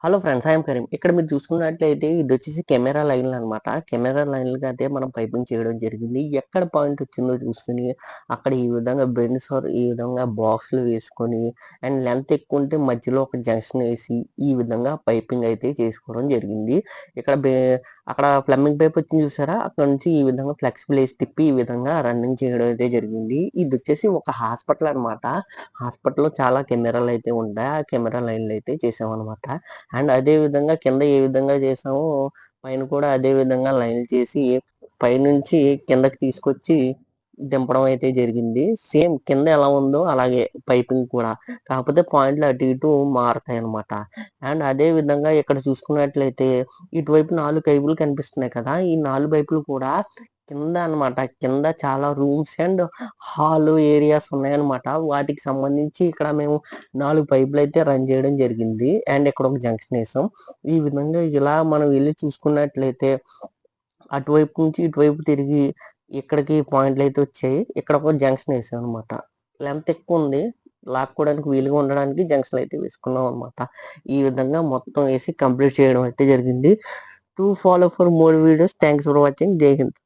Hello friends, I'm Karim. ఇక్కడ మీరు చూసుకున్నట్లయితే ఇదొచ్చేసి కెమెరా లైన్‌లనమాట. కెమెరా లైన్‌లకైతే మనం పైపింగ్ చేయడం జరిగింది. ఎక్కడ పాయింట్ వచ్చిందో చూసుకొని, అక్కడ ఈ విధంగా బెండ్స్ ఆర్ ఈ విధంగా బాక్స్‌లు వేసుకొని అండ్ లెంత్ ఎక్కువుంటే మధ్యలో ఒక జంక్షన్ ఏసి, ఈ విధంగా పైపింగ్ అయితే చేసుకోవడం జరిగింది. ఇక్కడ అక్కడ ప్లంబింగ్ పైప్ వచ్చింది చూసారా? అక్కడ నుంచి ఈ విధంగా ఫ్లెక్సిబుల్ ఏసి తిప్పి ఈ విధంగా రన్నింగ్ చేయడం అయితే జరిగింది. ఇదొచ్చేసి ఒక హాస్పిటల్ అనమాట. హాస్పిటల్‌లో చాలా కెమెరాలయితే ఉంటాయి. ఆ కెమెరా లైన్‌లయితే చేసామనమాట. అండ్ అదే విధంగా కింద ఏ విధంగా చేసామో పైన కూడా అదే విధంగా లైన్లు చేసి పైనుంచి కిందకి తీసుకొచ్చి దింపడం అయితే జరిగింది. సేమ్ కింద ఎలా ఉందో అలాగే పైపింగ్ కూడా. కాకపోతే పాయింట్లు అటు ఇటు మారతాయి అనమాట. అండ్ అదే విధంగా ఇక్కడ చూసుకున్నట్లయితే ఇటువైపు 4 పైపులు కనిపిస్తున్నాయి కదా! ఈ 4 పైపులు కూడా కింద అనమాట. కింద చాలా రూమ్స్ అండ్ హాల్ ఏరియాస్ ఉన్నాయన్నమాట. వాటికి సంబంధించి ఇక్కడ మేము 4 పైపులయితే రన్ చేయడం జరిగింది. అండ్ ఇక్కడ ఒక జంక్షన్ ఏసాం. ఈ విధంగా ఇలా మనం వెళ్లి చూసుకున్నట్లయితే అటువైపు నుంచి ఇటువైపు తిరిగి ఇక్కడికి పాయింట్లయితే వచ్చాయి. ఇక్కడ ఒక జంక్షన్ ఏసామనమాట. లెంత్ ఎక్కువుంది. లాక్కోవడానికి వీలుగా ఉండడానికి జంక్షన్‌లయితే వేసుకున్నాం అనమాట. ఈ విధంగా మొత్తం ఏసి కంప్లీట్ చేయడం అయితే జరిగింది. To follow for more videos. Thanks for watching. జై హింద్.